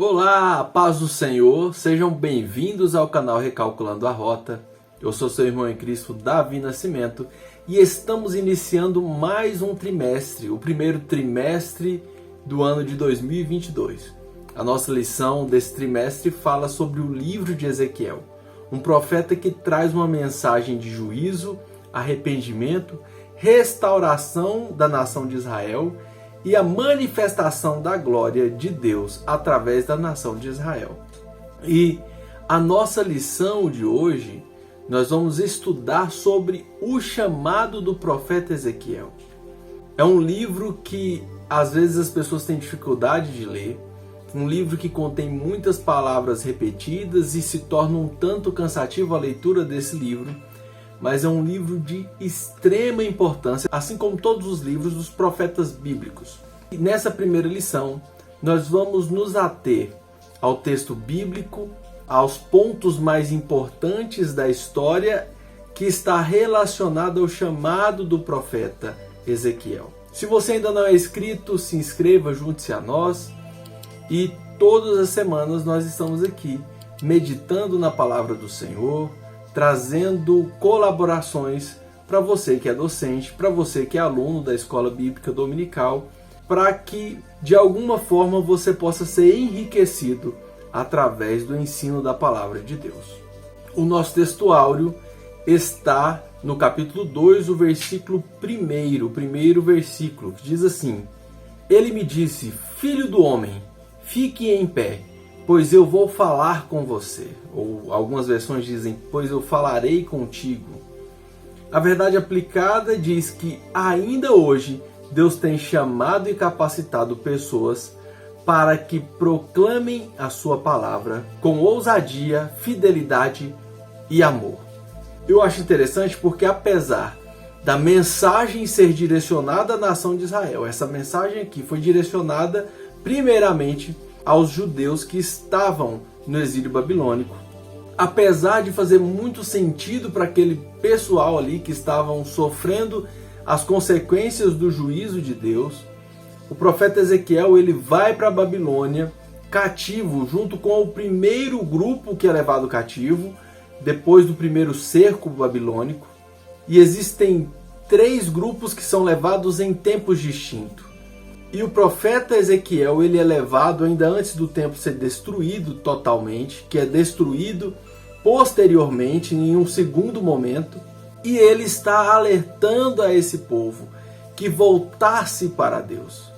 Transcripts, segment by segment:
Olá, paz do Senhor, sejam bem-vindos ao canal Recalculando a Rota. Eu sou seu irmão em Cristo, Davi Nascimento, e estamos iniciando mais um trimestre, o primeiro trimestre do ano de 2022. A nossa lição desse trimestre fala sobre o livro de Ezequiel, um profeta que traz uma mensagem de juízo, arrependimento, restauração da nação de Israel e a manifestação da glória de Deus através da nação de Israel. E a nossa lição de hoje, nós vamos estudar sobre o chamado do profeta Ezequiel. É um livro que às vezes as pessoas têm dificuldade de ler, um livro que contém muitas palavras repetidas e se torna um tanto cansativo a leitura desse livro, mas é um livro de extrema importância, assim como todos os livros dos profetas bíblicos. E nessa primeira lição, nós vamos nos ater ao texto bíblico, aos pontos mais importantes da história que está relacionado ao chamado do profeta Ezequiel. Se você ainda não é inscrito, se inscreva, junte-se a nós. E todas as semanas nós estamos aqui meditando na palavra do Senhor, trazendo colaborações para você que é docente, para você que é aluno da Escola Bíblica Dominical, para que de alguma forma você possa ser enriquecido através do ensino da palavra de Deus. O nosso textuário está no capítulo 2, o versículo 1, o primeiro versículo, que diz assim: Ele me disse, filho do homem, fique em pé, pois eu vou falar com você. Ou algumas versões dizem, pois eu falarei contigo. A verdade aplicada diz que ainda hoje Deus tem chamado e capacitado pessoas para que proclamem a sua palavra com ousadia, fidelidade e amor. Eu acho interessante porque apesar da mensagem ser direcionada à nação de Israel, essa mensagem aqui foi direcionada primeiramente aos judeus que estavam no exílio babilônico. Apesar de fazer muito sentido para aquele pessoal ali que estavam sofrendo as consequências do juízo de Deus, o profeta Ezequiel ele vai para a Babilônia cativo, junto com o primeiro grupo que é levado cativo, depois do primeiro cerco babilônico. E existem 3 grupos que são levados em tempos distintos. E o profeta Ezequiel ele é levado ainda antes do templo ser destruído totalmente, que é destruído posteriormente em um segundo momento, e ele está alertando a esse povo que voltasse para Deus,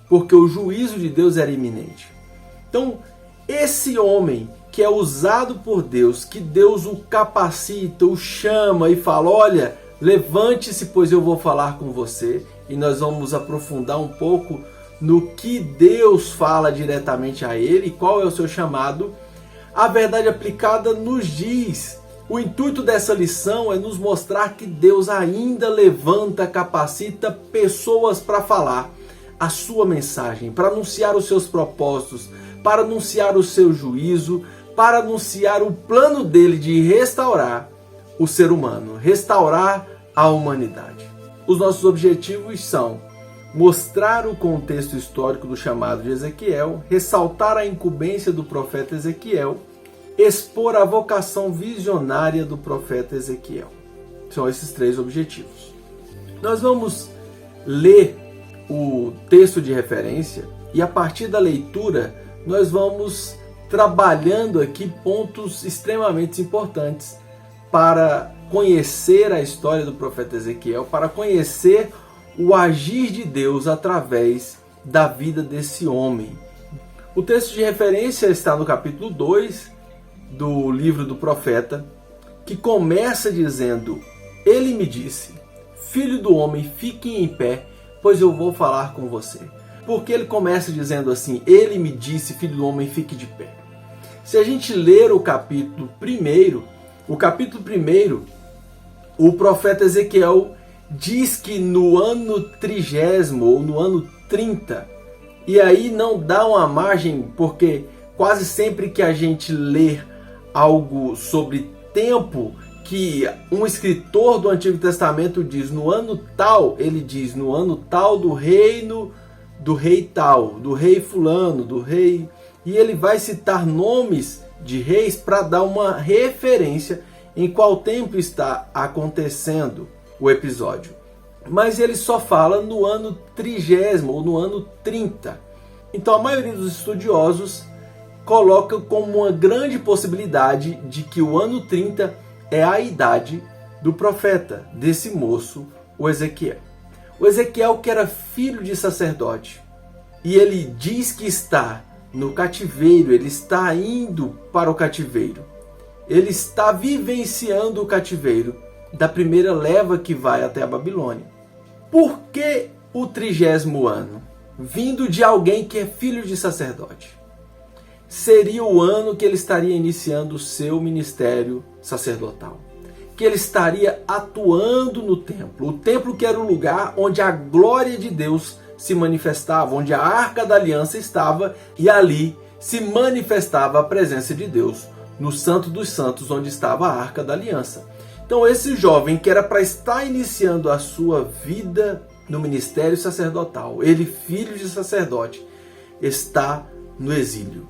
porque o juízo de Deus era iminente. Então, esse homem que é usado por Deus, que Deus o capacita, o chama e fala, olha, levante-se, pois eu vou falar com você. E nós vamos aprofundar um pouco no que Deus fala diretamente a ele, qual é o seu chamado. A verdade aplicada nos diz, o intuito dessa lição é nos mostrar que Deus ainda levanta, capacita pessoas para falar a sua mensagem, para anunciar os seus propósitos, para anunciar o seu juízo, para anunciar o plano dele de restaurar o ser humano, restaurar a humanidade. Os nossos objetivos são mostrar o contexto histórico do chamado de Ezequiel, ressaltar a incumbência do profeta Ezequiel, expor a vocação visionária do profeta Ezequiel. São esses 3 objetivos. Nós vamos ler o texto de referência e a partir da leitura nós vamos trabalhando aqui pontos extremamente importantes para conhecer a história do profeta Ezequiel, para conhecer o agir de Deus através da vida desse homem. O texto de referência está no capítulo 2 do livro do profeta, que começa dizendo, ele me disse, filho do homem, fique em pé, pois eu vou falar com você. Porque ele começa dizendo assim, ele me disse, filho do homem, fique de pé. Se a gente ler o capítulo 1, o profeta Ezequiel diz que no ano 30º ou no ano 30, e aí não dá uma margem, porque quase sempre que a gente lê algo sobre tempo, que um escritor do Antigo Testamento diz no ano tal, ele diz no ano tal do reino do rei tal, do rei fulano, do rei E ele vai citar nomes de reis para dar uma referência em qual tempo está acontecendo o episódio. Mas ele só fala no ano 30º ou no ano 30. Então a maioria dos estudiosos coloca como uma grande possibilidade de que o ano 30 é a idade do profeta, desse moço, o Ezequiel. O Ezequiel que era filho de sacerdote. E ele diz que está no cativeiro, ele está indo para o cativeiro. Ele está vivenciando o cativeiro da primeira leva que vai até a Babilônia. Por que o 30º ano? Vindo de alguém que é filho de sacerdote. Seria o ano que ele estaria iniciando o seu ministério sacerdotal. Que ele estaria atuando no templo. O templo que era o lugar onde a glória de Deus se manifestava, onde a Arca da Aliança estava, e ali se manifestava a presença de Deus, no Santo dos Santos, onde estava a Arca da Aliança. Então esse jovem que era para estar iniciando a sua vida no ministério sacerdotal, ele filho de sacerdote, está no exílio.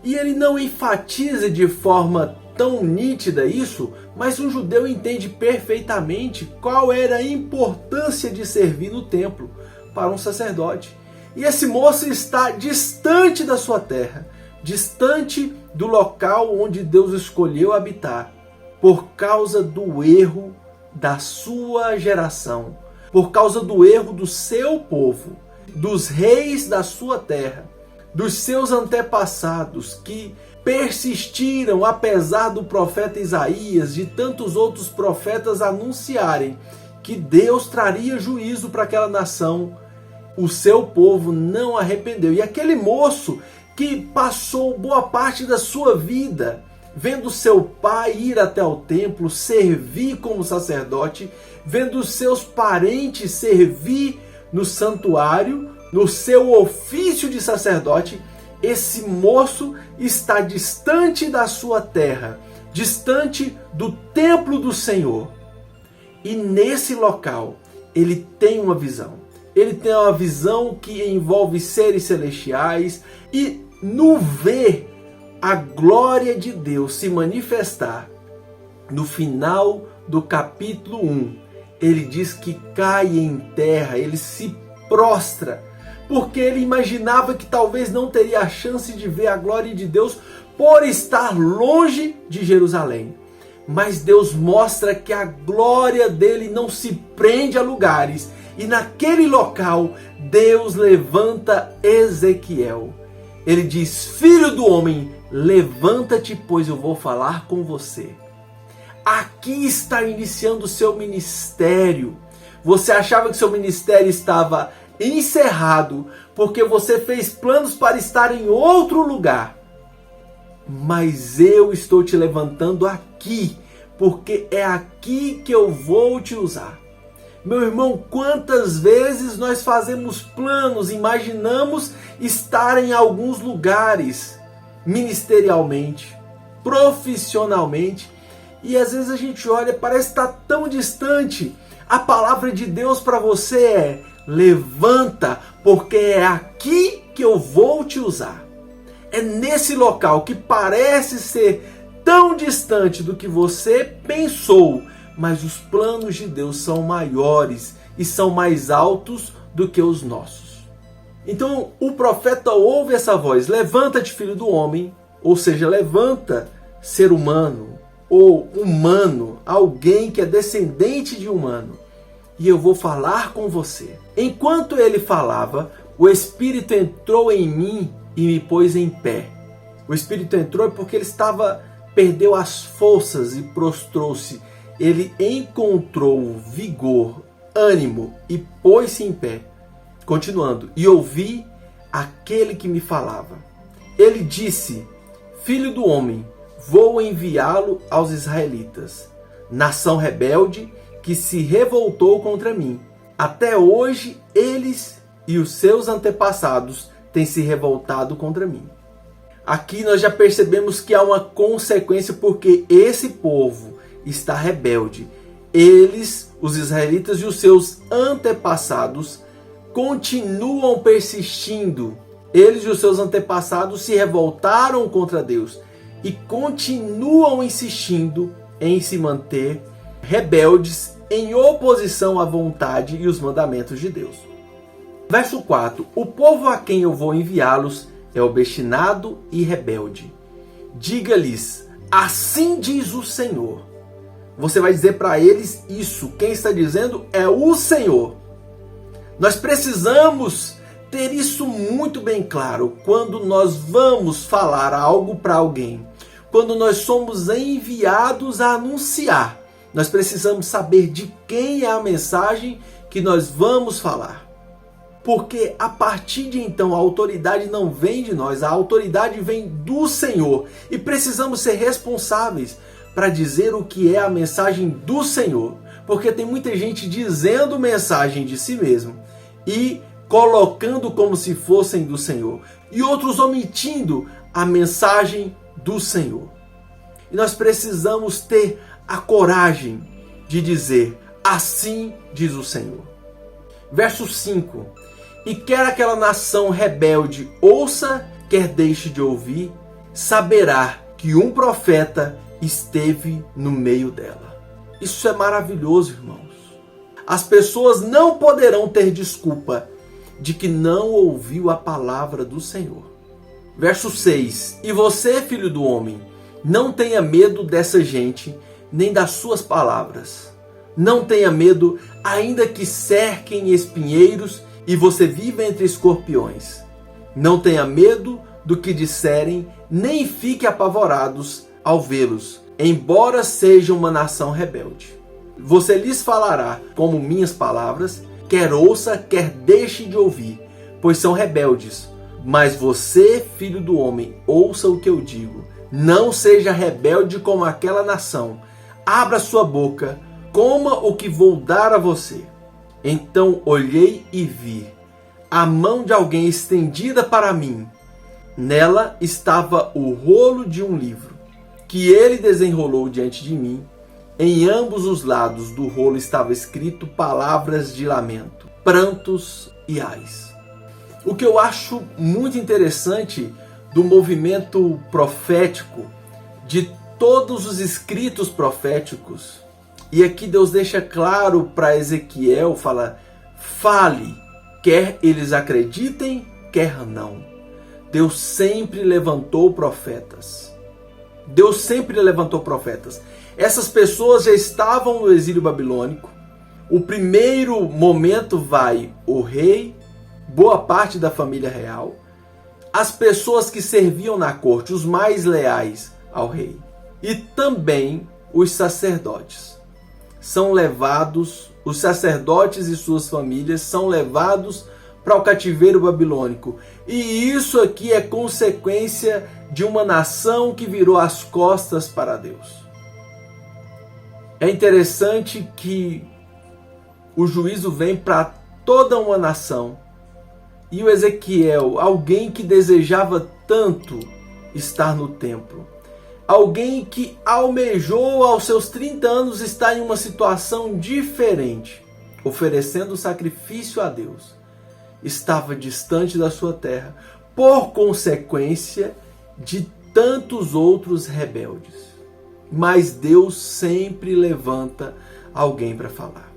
E ele não enfatiza de forma tão nítida isso, mas um judeu entende perfeitamente qual era a importância de servir no templo para um sacerdote. E esse moço está distante da sua terra, distante do local onde Deus escolheu habitar, por causa do erro da sua geração, por causa do erro do seu povo, dos reis da sua terra, dos seus antepassados que persistiram apesar do profeta Isaías, de tantos outros profetas anunciarem que Deus traria juízo para aquela nação. O seu povo não arrependeu. E aquele moço que passou boa parte da sua vida vendo seu pai ir até o templo, servir como sacerdote, vendo seus parentes servir no santuário, no seu ofício de sacerdote, esse moço está distante da sua terra, distante do templo do Senhor. E nesse local, ele tem uma visão. Ele tem uma visão que envolve seres celestiais e no ver a glória de Deus se manifestar, no final do capítulo 1, ele diz que cai em terra, ele se prostra, porque ele imaginava que talvez não teria a chance de ver a glória de Deus por estar longe de Jerusalém. Mas Deus mostra que a glória dele não se prende a lugares, e naquele local Deus levanta Ezequiel. Ele diz: filho do homem, levanta-te, pois eu vou falar com você. Aqui está iniciando o seu ministério. Você achava que seu ministério estava encerrado porque você fez planos para estar em outro lugar. Mas eu estou te levantando aqui, porque é aqui que eu vou te usar. Meu irmão, quantas vezes nós fazemos planos, imaginamos estar em alguns lugares, ministerialmente, profissionalmente, e às vezes a gente olha, parece estar tão distante. A palavra de Deus para você é: levanta, porque é aqui que eu vou te usar. É nesse local que parece ser tão distante do que você pensou, mas os planos de Deus são maiores e são mais altos do que os nossos. Então o profeta ouve essa voz: levanta-te, filho do homem, ou seja, levanta, ser humano, ou humano, alguém que é descendente de humano, e eu vou falar com você. Enquanto ele falava, o Espírito entrou em mim e me pôs em pé. O Espírito entrou porque ele perdeu as forças e prostrou-se. Ele encontrou vigor, ânimo e pôs-se em pé. Continuando, e ouvi aquele que me falava. Ele disse: filho do homem, vou enviá-lo aos israelitas, nação rebelde que se revoltou contra mim. Até hoje eles e os seus antepassados têm se revoltado contra mim. Aqui nós já percebemos que há uma consequência, porque esse povo está rebelde. Eles, os israelitas e os seus antepassados, continuam persistindo Eles e os seus antepassados se revoltaram contra Deus e continuam insistindo em se manter rebeldes em oposição à vontade e os mandamentos de Deus. Verso 4. O povo a quem eu vou enviá-los é obstinado e rebelde. Diga-lhes, assim diz o Senhor. Você vai dizer para eles isso. Quem está dizendo é o Senhor. Nós precisamos ter isso muito bem claro quando nós vamos falar algo para alguém. Quando nós somos enviados a anunciar, nós precisamos saber de quem é a mensagem que nós vamos falar. Porque a partir de então a autoridade não vem de nós, a autoridade vem do Senhor. E precisamos ser responsáveis para dizer o que é a mensagem do Senhor. Porque tem muita gente dizendo mensagem de si mesmo e colocando como se fossem do Senhor. E outros omitindo a mensagem do Senhor. E nós precisamos ter a coragem de dizer, assim diz o Senhor. Verso 5. E quer aquela nação rebelde ouça, quer deixe de ouvir, saberá que um profeta esteve no meio dela. Isso é maravilhoso, irmãos. As pessoas não poderão ter desculpa de que não ouviu a palavra do Senhor. Verso 6. E você, filho do homem, não tenha medo dessa gente, nem das suas palavras. Não tenha medo, ainda que cerquem espinheiros e você viva entre escorpiões. Não tenha medo do que disserem, nem fique apavorados ao vê-los, embora sejam uma nação rebelde. Você lhes falará como minhas palavras, quer ouça, quer deixe de ouvir, pois são rebeldes. Mas você, filho do homem, ouça o que eu digo. Não seja rebelde como aquela nação. Abra sua boca, coma o que vou dar a você. Então olhei e vi a mão de alguém estendida para mim. Nela estava o rolo de um livro, que ele desenrolou diante de mim. Em ambos os lados do rolo estava escrito palavras de lamento, prantos e ais. O que eu acho muito interessante do movimento profético, de todos os escritos proféticos, e aqui Deus deixa claro para Ezequiel, fale, quer eles acreditem, quer não. Deus sempre levantou profetas. Deus sempre levantou profetas. Essas pessoas já estavam no exílio babilônico. O primeiro momento vai o rei, boa parte da família real, as pessoas que serviam na corte, os mais leais ao rei, e também os sacerdotes. São levados, os sacerdotes e suas famílias são levados para o cativeiro babilônico. E isso aqui é consequência de uma nação que virou as costas para Deus. É interessante que o juízo vem para toda uma nação. E o Ezequiel, alguém que desejava tanto estar no templo, alguém que almejou aos seus 30 anos estar em uma situação diferente, oferecendo sacrifício a Deus, estava distante da sua terra, por consequência de tantos outros rebeldes. Mas Deus sempre levanta alguém para falar.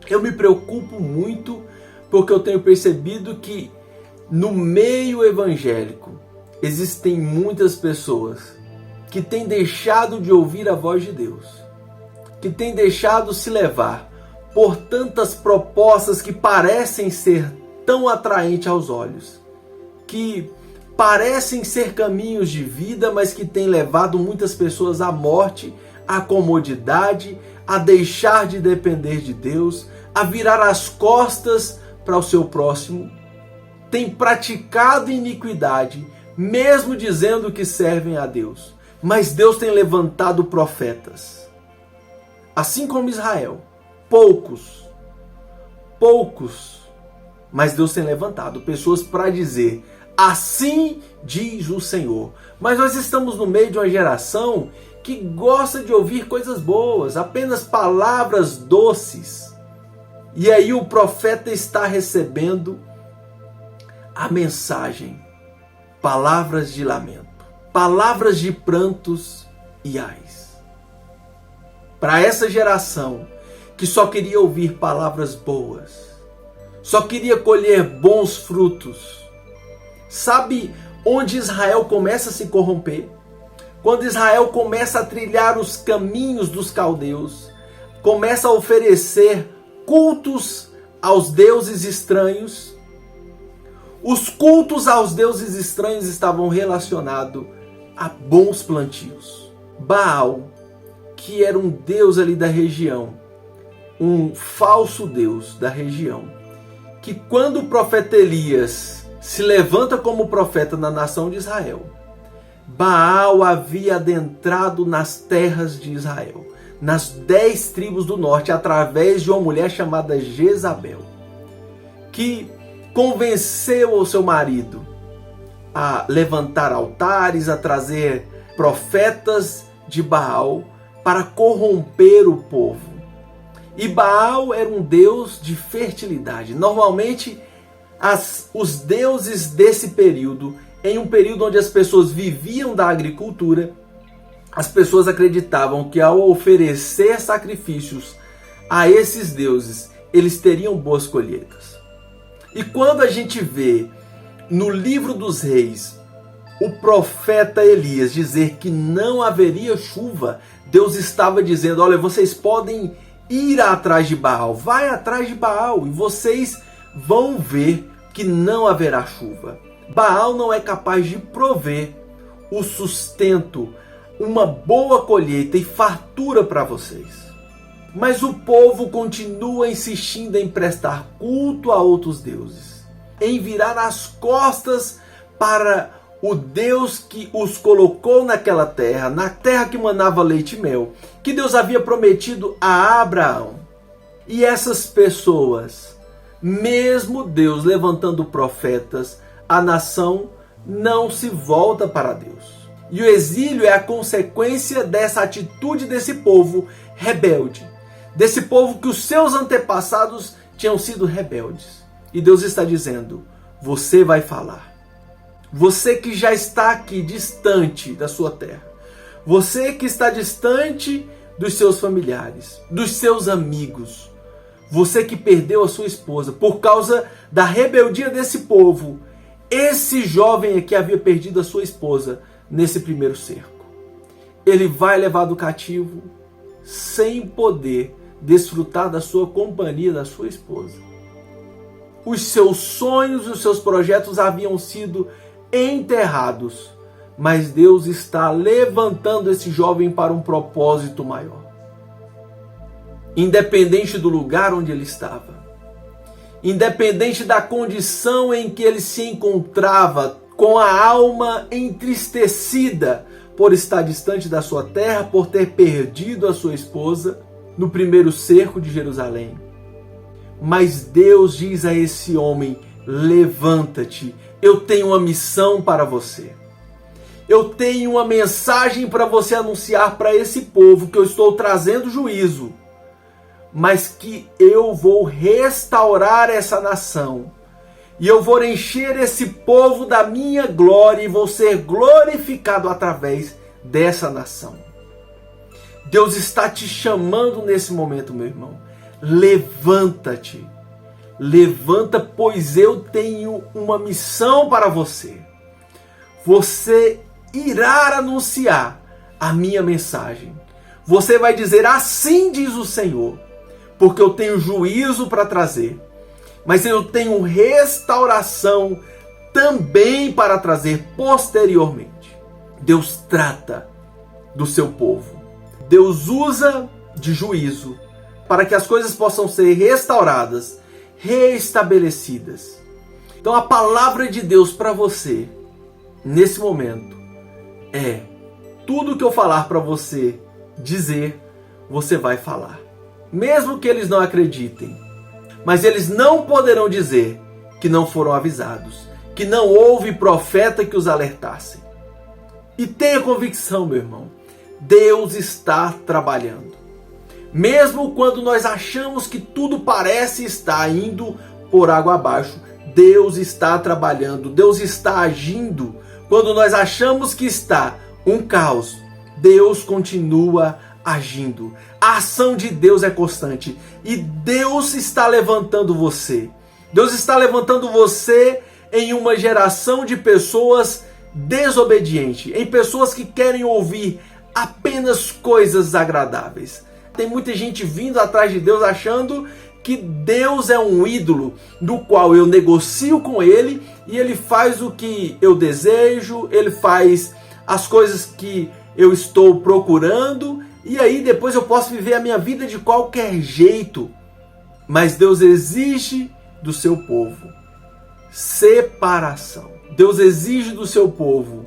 Eu me preocupo muito porque eu tenho percebido que no meio evangélico existem muitas pessoas que têm deixado de ouvir a voz de Deus, que têm deixado se levar por tantas propostas que parecem ser tão atraentes aos olhos, que parecem ser caminhos de vida, mas que têm levado muitas pessoas à morte, à comodidade, a deixar de depender de Deus, a virar as costas para o seu próximo, tem praticado iniquidade, mesmo dizendo que servem a Deus. Mas Deus tem levantado profetas, assim como Israel, poucos, mas Deus tem levantado pessoas para dizer, assim diz o Senhor. Mas nós estamos no meio de uma geração que gosta de ouvir coisas boas, apenas palavras doces. E aí o profeta está recebendo a mensagem, palavras de lamento, palavras de prantos e ais. Para essa geração que só queria ouvir palavras boas, só queria colher bons frutos. Sabe onde Israel começa a se corromper? Quando Israel começa a trilhar os caminhos dos caldeus, começa a oferecer cultos aos deuses estranhos. Os cultos aos deuses estranhos estavam relacionados a bons plantios. Baal, que era um deus ali da região, um falso deus da região, que quando o profeta Elias se levanta como profeta na nação de Israel, Baal havia adentrado nas terras de Israel, nas 10 tribos do norte, através de uma mulher chamada Jezabel, que convenceu o seu marido a levantar altares, a trazer profetas de Baal para corromper o povo. E Baal era um deus de fertilidade. Normalmente, os deuses desse período, em um período onde as pessoas viviam da agricultura, as pessoas acreditavam que ao oferecer sacrifícios a esses deuses, eles teriam boas colheitas. E quando a gente vê no livro dos reis o profeta Elias dizer que não haveria chuva, Deus estava dizendo: olha, vocês podem ir atrás de Baal, vai atrás de Baal e vocês vão ver que não haverá chuva. Baal não é capaz de prover o sustento, uma boa colheita e fartura para vocês. Mas o povo continua insistindo em prestar culto a outros deuses, em virar as costas para o Deus que os colocou naquela terra, na terra que manava leite e mel, que Deus havia prometido a Abraão. E essas pessoas, mesmo Deus levantando profetas, a nação não se volta para Deus. E o exílio é a consequência dessa atitude desse povo rebelde, desse povo que os seus antepassados tinham sido rebeldes. E Deus está dizendo: você vai falar. Você que já está aqui distante da sua terra, você que está distante dos seus familiares, dos seus amigos, você que perdeu a sua esposa por causa da rebeldia desse povo. Esse jovem aqui havia perdido a sua esposa nesse primeiro cerco. Ele vai levado cativo sem poder desfrutar da sua companhia, da sua esposa. Os seus sonhos e os seus projetos haviam sido enterrados, mas Deus está levantando esse jovem para um propósito maior. Independente do lugar onde ele estava, independente da condição em que ele se encontrava, com a alma entristecida por estar distante da sua terra, por ter perdido a sua esposa no primeiro cerco de Jerusalém. Mas Deus diz a esse homem: levanta-te, eu tenho uma missão para você. Eu tenho uma mensagem para você anunciar para esse povo, que eu estou trazendo juízo, mas que eu vou restaurar essa nação. E eu vou encher esse povo da minha glória e vou ser glorificado através dessa nação. Deus está te chamando nesse momento, meu irmão. Levanta-te. Levanta, pois eu tenho uma missão para você. Você irá anunciar a minha mensagem. Você vai dizer: assim diz o Senhor, porque eu tenho juízo para trazer, mas eu tenho restauração também para trazer posteriormente. Deus trata do seu povo. Deus usa de juízo para que as coisas possam ser restauradas, reestabelecidas. Então a palavra de Deus para você, nesse momento, é: tudo que eu falar para você dizer, você vai falar. Mesmo que eles não acreditem, mas eles não poderão dizer que não foram avisados, que não houve profeta que os alertasse. E tenha convicção, meu irmão, Deus está trabalhando. Mesmo quando nós achamos que tudo parece estar indo por água abaixo, Deus está trabalhando, Deus está agindo. Quando nós achamos que está um caos, Deus continua agindo. A ação de Deus é constante e Deus está levantando você. Deus está levantando você em uma geração de pessoas desobedientes, em pessoas que querem ouvir apenas coisas agradáveis. Tem muita gente vindo atrás de Deus achando que Deus é um ídolo do qual eu negocio com ele e ele faz o que eu desejo, ele faz as coisas que eu estou procurando e aí depois eu posso viver a minha vida de qualquer jeito. Mas Deus exige do seu povo separação. Deus exige do seu povo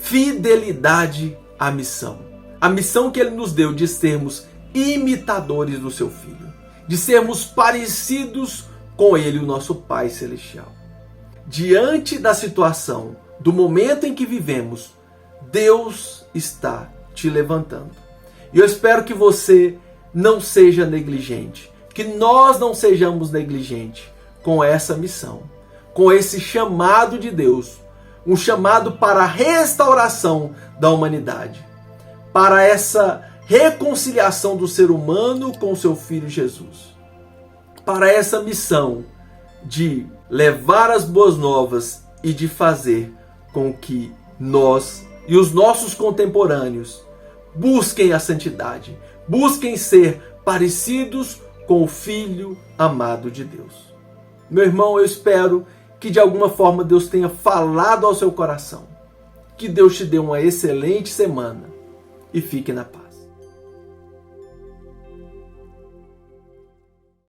fidelidade à missão. A missão que ele nos deu de sermos imitadores do seu Filho, de sermos parecidos com ele, o nosso Pai Celestial. Diante da situação, do momento em que vivemos, Deus está te levantando. E eu espero que você não seja negligente, que nós não sejamos negligentes com essa missão, com esse chamado de Deus, um chamado para a restauração da humanidade, para essa reconciliação do ser humano com o seu Filho Jesus, para essa missão de levar as boas novas e de fazer com que nós e os nossos contemporâneos busquem a santidade, busquem ser parecidos com o Filho amado de Deus. Meu irmão, eu espero que de alguma forma Deus tenha falado ao seu coração. Que Deus te dê uma excelente semana e fique na paz.